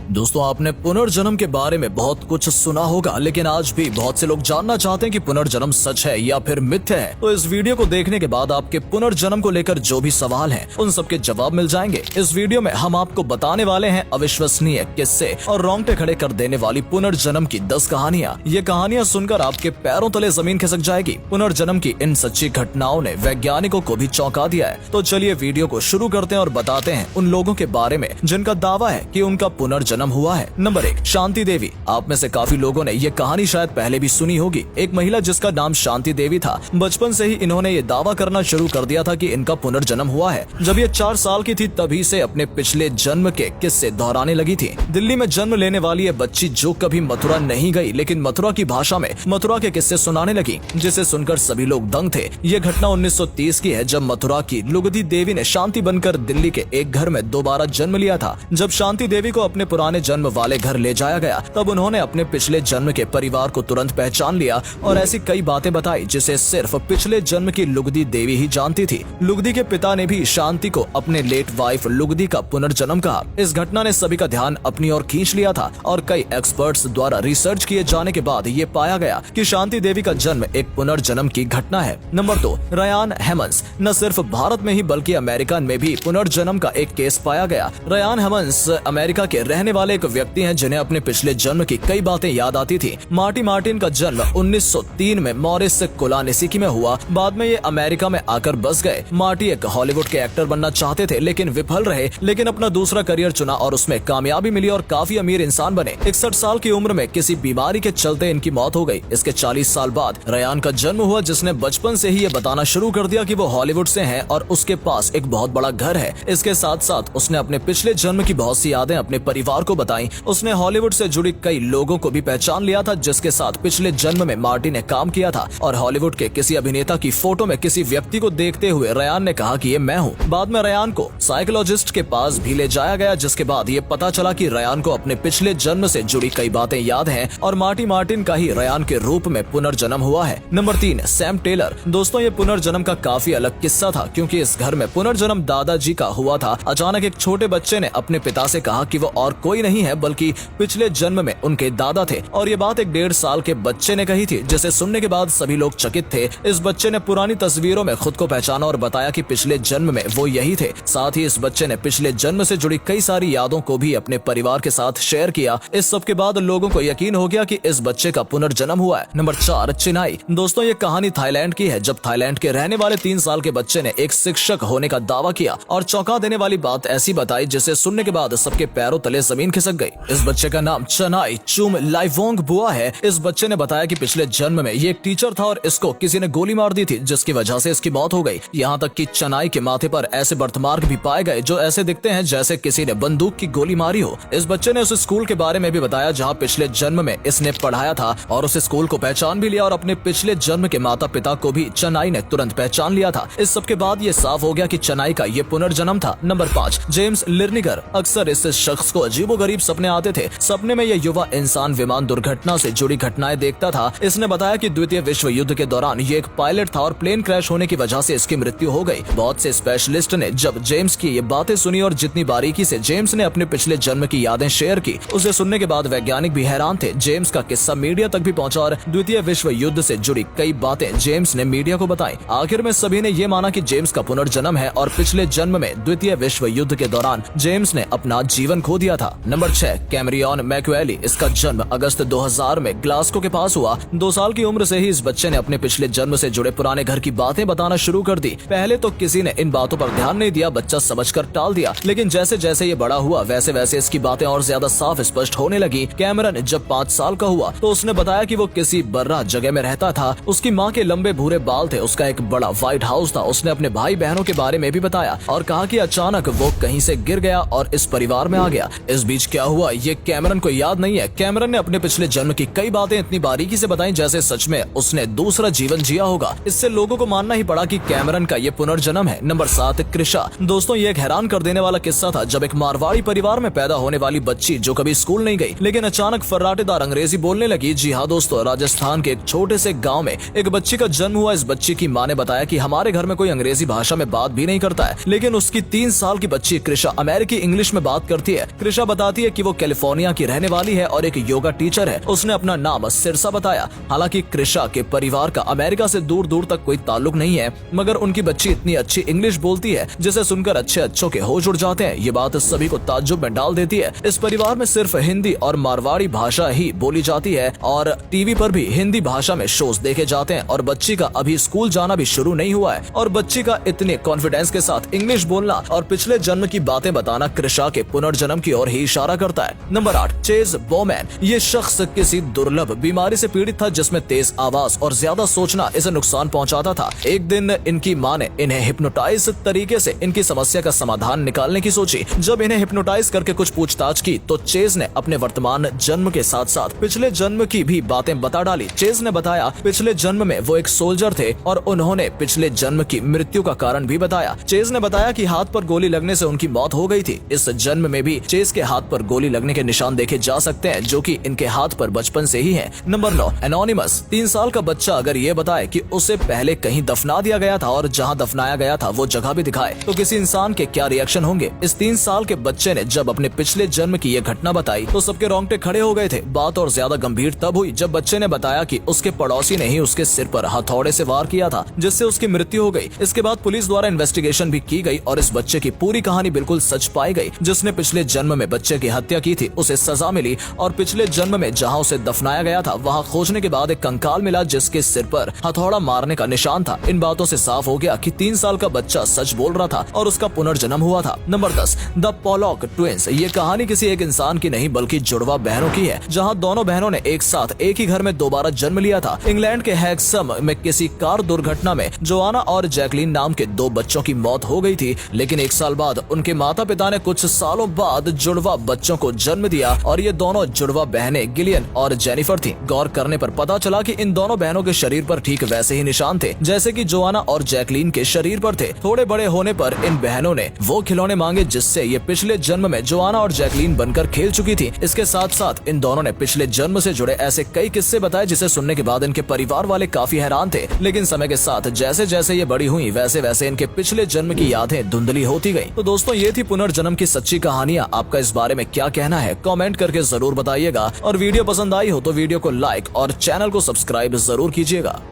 दोस्तों, आपने पुनर्जन्म के बारे में बहुत कुछ सुना होगा, लेकिन आज भी बहुत से लोग जानना चाहते हैं कि पुनर्जन्म सच है या फिर मिथ्या है। तो इस वीडियो को देखने के बाद आपके पुनर्जन्म को लेकर जो भी सवाल हैं, उन सबके जवाब मिल जाएंगे। इस वीडियो में हम आपको बताने वाले हैं अविश्वसनीय किस्से और रोंगटे खड़े कर देने वाली पुनर्जन्म की 10 कहानियां। ये कहानियां सुनकर आपके पैरों तले जमीन खिसक जाएगी। पुनर्जन्म की इन सच्ची घटनाओं ने वैज्ञानिकों को भी चौंका दिया है। तो चलिए वीडियो को शुरू करते हैं और बताते हैं उन लोगों के बारे में जिनका दावा है कि उनका पुनर्जन्म हुआ है। नंबर 1, शांति देवी। आप में से काफी लोगों ने ये कहानी शायद पहले भी सुनी होगी। एक महिला जिसका नाम शांति देवी था, बचपन से ही इन्होंने ये दावा करना शुरू कर दिया था कि इनका पुनर्जन्म हुआ है। जब ये 4 साल की थी तभी से अपने पिछले जन्म के किस्से दोहराने लगी थी। दिल्ली में जन्म लेने वाली ये बच्ची जो कभी मथुरा नहीं गई, लेकिन मथुरा की भाषा में मथुरा के किस्से सुनाने लगी, जिसे सुनकर सभी लोग दंग थे। ये घटना 1930 की है, जब मथुरा की लुगदी देवी ने शांति बनकर दिल्ली के एक घर में दोबारा जन्म लिया था। जब शांति देवी को अपने पुराने जन्म वाले घर ले जाया गया, तब उन्होंने अपने पिछले जन्म के परिवार को तुरंत पहचान लिया और ऐसी कई बातें बताई जिसे सिर्फ पिछले जन्म की लुगदी देवी ही जानती थी। लुगदी के पिता ने भी शांति को अपने लेट वाइफ लुगदी का पुनर्जन्म कहा। इस घटना ने सभी का ध्यान अपनी ओर खींच लिया था और कई एक्सपर्ट्स द्वारा रिसर्च किए जाने के बाद ये पाया गया कि शांति देवी का जन्म एक पुनर्जन्म की घटना है। Number 2, Ryan हेमंस। न सिर्फ भारत में ही बल्कि अमेरिका में भी पुनर्जन्म का एक केस पाया गया। रयान हेमंस अमेरिका के रहने वाले एक व्यक्ति हैं जिन्हें अपने पिछले जन्म की कई बातें याद आती थी। मार्टी मार्टिन का जन्म 1903 में मॉरिस कोलानेसिकी में हुआ। बाद में ये अमेरिका में आकर बस गए। मार्टी एक हॉलीवुड के एक्टर बनना चाहते थे, लेकिन विफल रहे, लेकिन अपना दूसरा करियर चुना और उसमें कामयाबी मिली और काफी अमीर इंसान बने। 61 साल की उम्र में किसी बीमारी के चलते इनकी मौत हो गई। इसके 40 साल बाद रयान का जन्म हुआ, जिसने बचपन से ही ये बताना शुरू कर दिया कि वो हॉलीवुड से है और उसके पास एक बहुत बड़ा घर है। इसके साथ साथ उसने अपने पिछले जन्म की बहुत सी यादें अपने परिवार को बताई। उसने हॉलीवुड से जुड़ी कई लोगों को भी पहचान लिया था जिसके साथ पिछले जन्म में मार्टी ने काम किया था, और हॉलीवुड के किसी अभिनेता की फोटो में किसी व्यक्ति को देखते हुए रयान ने कहा कि ये मैं हूँ। बाद में रयान को साइकोलॉजिस्ट के पास भी ले जाया गया, जिसके बाद ये पता चला कि रयान को अपने पिछले जन्म से जुड़ी कई बातें याद हैं और मार्टी मार्टिन का ही रयान के रूप में पुनर्जन्म हुआ है। Number 3, Sam Taylor. दोस्तों, ये पुनर्जन्म का काफी अलग किस्सा था, क्योंकि इस घर में पुनर्जन्म दादाजी का हुआ था। अचानक एक छोटे बच्चे ने अपने पिता से कहा कि वो और कोई नहीं है बल्कि पिछले जन्म में उनके दादा थे, और ये बात एक 1.5 साल के बच्चे ने कही थी, जिसे सुनने के बाद सभी लोग चकित थे। इस बच्चे ने पुरानी तस्वीरों में खुद को पहचाना और बताया कि पिछले जन्म में वो यही थे। साथ ही इस बच्चे ने पिछले जन्म से जुड़ी कई सारी यादों को भी अपने परिवार के साथ शेयर किया। इस सब के बाद लोगों को यकीन हो गया कि इस बच्चे का पुनर्जन्म हुआ है। नंबर 4, चिनाई। दोस्तों, ये कहानी थाईलैंड की है, जब थाईलैंड के रहने वाले 3 साल के बच्चे ने एक शिक्षक होने का दावा किया और चौंका देने वाली बात ऐसी बताई जिसे सुनने के बाद सबके पैरों तले जमीन खिसक गई। इस बच्चे का नाम चनाई चुम लाइवोंग बुआ है। इस बच्चे ने बताया कि पिछले जन्म में ये एक टीचर था और इसको किसी ने गोली मार दी थी, जिसकी वजह से इसकी मौत हो गई। यहाँ तक कि चनाई के माथे पर ऐसे बर्थमार्क भी पाए गए जो ऐसे दिखते हैं जैसे किसी ने बंदूक की गोली मारी हो। इस बच्चे ने उस स्कूल के बारे में भी बताया जहाँ पिछले जन्म में इसने पढ़ाया था, और उस स्कूल को पहचान भी लिया और अपने पिछले जन्म के माता पिता को भी चनाई ने तुरंत पहचान लिया था। इस सब के बाद ये साफ हो गया कि चनाई का ये पुनर्जन्म था। Number 5, James Leininger. अक्सर इस शख्स को अजीबोगरीब सपने आते थे। सपने में यह युवा इंसान विमान दुर्घटना से जुड़ी घटनाएं देखता था। इसने बताया कि द्वितीय विश्व युद्ध के दौरान ये एक पायलट था और प्लेन क्रैश होने की वजह से इसकी मृत्यु हो गई। बहुत से स्पेशलिस्ट ने जब जेम्स की ये बातें सुनी और जितनी बारीकी से जेम्स ने अपने पिछले जन्म की यादें शेयर की, उसे सुनने के बाद वैज्ञानिक भी हैरान थे। जेम्स का किस्सा मीडिया तक भी पहुंचा और द्वितीय विश्व युद्ध से जुड़ी कई बातें जेम्स ने मीडिया को बताई। आखिर में सभी ने ये माना कि जेम्स का पुनर्जन्म है और पिछले जन्म में द्वितीय विश्व युद्ध के दौरान जेम्स ने अपना जीवन खो दिया था। Number 6, Cameron Macaulay. इसका जन्म अगस्त 2000 में ग्लासगो के पास हुआ। 2 साल की उम्र से ही इस बच्चे ने अपने पिछले जन्म से जुड़े पुराने घर की बातें बताना शुरू कर दी। पहले तो किसी ने इन बातों पर ध्यान नहीं दिया, बच्चा समझकर टाल दिया, लेकिन जैसे जैसे ये बड़ा हुआ वैसे वैसे इसकी बातें और ज्यादा साफ स्पष्ट होने लगी। कैमरन जब 5 साल का हुआ तो उसने बताया कि वो किसी बर्रा जगह में रहता था। उसकी माँ के लंबे भूरे बाल थे, उसका एक बड़ा व्हाइट हाउस था। उसने अपने भाई बहनों के बारे में भी बताया और कहा कि अचानक वो कहीं से गिर गया और इस परिवार में आ गया। इस बीच क्या हुआ ये कैमरन को याद नहीं है। कैमरन ने अपने पिछले जन्म की कई बातें इतनी बारीकी से बताई जैसे सच में उसने दूसरा जीवन जिया होगा। इससे लोगों को मानना ही पड़ा कि कैमरन का ये पुनर्जन्म है। नंबर 7, कृषा। दोस्तों, ये एक हैरान कर देने वाला किस्सा था, जब एक मारवाड़ी परिवार में पैदा होने वाली बच्ची जो कभी स्कूल नहीं गई लेकिन अचानक फर्राटेदार अंग्रेजी बोलने लगी। जी हाँ दोस्तों, राजस्थान के एक छोटे से गाँव में एक बच्ची का जन्म हुआ। इस बच्ची की माँ ने बताया कि हमारे घर में कोई अंग्रेजी भाषा में बात भी नहीं करता है, लेकिन उसकी 3 साल की बच्ची कृषा अमेरिकी इंग्लिश में बात करती है। कृषा बताती है कि वो कैलिफोर्निया की रहने वाली है और एक योगा टीचर है। उसने अपना नाम सिरसा बताया। हालांकि कृषा के परिवार का अमेरिका से दूर दूर तक कोई ताल्लुक नहीं है, मगर उनकी बच्ची इतनी अच्छी इंग्लिश बोलती है जिसे सुनकर अच्छों के होश उड़ जाते हैं। ये बात सभी को ताज्जुब में डाल देती है। इस परिवार में सिर्फ हिंदी और मारवाड़ी भाषा ही बोली जाती है और टीवी पर भी हिंदी भाषा में शोज देखे जाते हैं और बच्ची का अभी स्कूल जाना भी शुरू नहीं हुआ है और बच्ची का इतने कॉन्फिडेंस के साथ इंग्लिश बोलना और पिछले जन्म की बातें बताना कृषा के पुनर्जन्म की ओर ही इशारा करता है। Number 8, chase Bowman. ये शख्स किसी दुर्लभ बीमारी से पीड़ित था जिसमें तेज आवाज और ज्यादा सोचना इसे नुकसान पहुंचाता था। एक दिन इनकी मां ने इन्हें हिप्नोटाइज तरीके से इनकी समस्या का समाधान निकालने की सोची। जब इन्हें हिप्नोटाइज करके कुछ पूछताछ की तो चेज ने अपने वर्तमान जन्म के साथ साथ पिछले जन्म की भी बातें बता डाली। चेज ने बताया पिछले जन्म में वो एक सोल्जर थे और उन्होंने पिछले जन्म की मृत्यु का कारण भी बताया। चेज ने बताया कि हाथ पर गोली लगने से उनकी मौत हो गई थी। इस जन्म में भी चेज के हाथ पर गोली लगने के निशान देखे जा सकते हैं जो कि इनके हाथ पर बचपन से ही हैं। Number 9, anonymous. 3 साल का बच्चा अगर ये बताए कि उसे पहले कहीं दफना दिया गया था और जहाँ दफनाया गया था वो जगह भी दिखाए तो किसी इंसान के क्या रिएक्शन होंगे। इस 3 साल के बच्चे ने जब अपने पिछले जन्म की ये घटना बताई तो सबके रोंगटे खड़े हो गए थे। बात और ज्यादा गंभीर तब हुई जब बच्चे ने बताया कि उसके पड़ोसी ने ही उसके सिर पर हथौड़े से वार किया था जिससे उसकी मृत्यु हो गई। इसके बाद पुलिस द्वारा इन्वेस्टिगेशन भी की गई और इस बच्चे की पूरी कहानी बिल्कुल सच पाई गई। जिसने पिछले जन्म में बच्चे की हत्या की थी उसे सजा मिली और पिछले जन्म में जहां उसे दफनाया गया था वहां खोजने के बाद एक कंकाल मिला जिसके सिर पर हथौड़ा मारने का निशान था। इन बातों से साफ हो गया कि 3 साल का बच्चा सच बोल रहा था और उसका पुनर्जन्म हुआ था। Number 10, the Pollock twins. ये कहानी किसी एक इंसान की नहीं बल्कि जुड़वा बहनों की है जहां दोनों बहनों ने एक साथ एक ही घर में दोबारा जन्म लिया था। इंग्लैंड के हैक्सम में किसी कार दुर्घटना में जोआना और जैकलीन नाम के 2 बच्चों की मौत हो गई थी, लेकिन 1 साल बाद उनके माता पिता ने कुछ सालों बाद जुड़वा बच्चों को जन्म दिया और ये दोनों जुड़वा बहनें गिलियन और जेनिफर थी। गौर करने पर पता चला कि इन दोनों बहनों के शरीर पर ठीक वैसे ही निशान थे जैसे कि जोआना और जैकलीन के शरीर पर थे। थोड़े बड़े होने पर इन बहनों ने वो खिलौने मांगे जिससे ये पिछले जन्म में जोआना और जैकलीन बनकर खेल चुकी थी। इसके साथ साथ इन दोनों ने पिछले जन्म से जुड़े ऐसे कई किस्से बताए जिसे सुनने के बाद इनके परिवार वाले काफी हैरान थे, लेकिन समय के साथ जैसे जैसे ये बड़ी हुई वैसे वैसे इनके पिछले जन्म की यादें धुंधली होती गई। तो दोस्तों ये थी पुनर्जन्म की सच्ची कहानियां। आपका इस बारे में क्या कहना है कमेंट करके जरूर बताइएगा और वीडियो पसंद आई हो तो वीडियो को लाइक और चैनल को सब्सक्राइब जरूर कीजिएगा।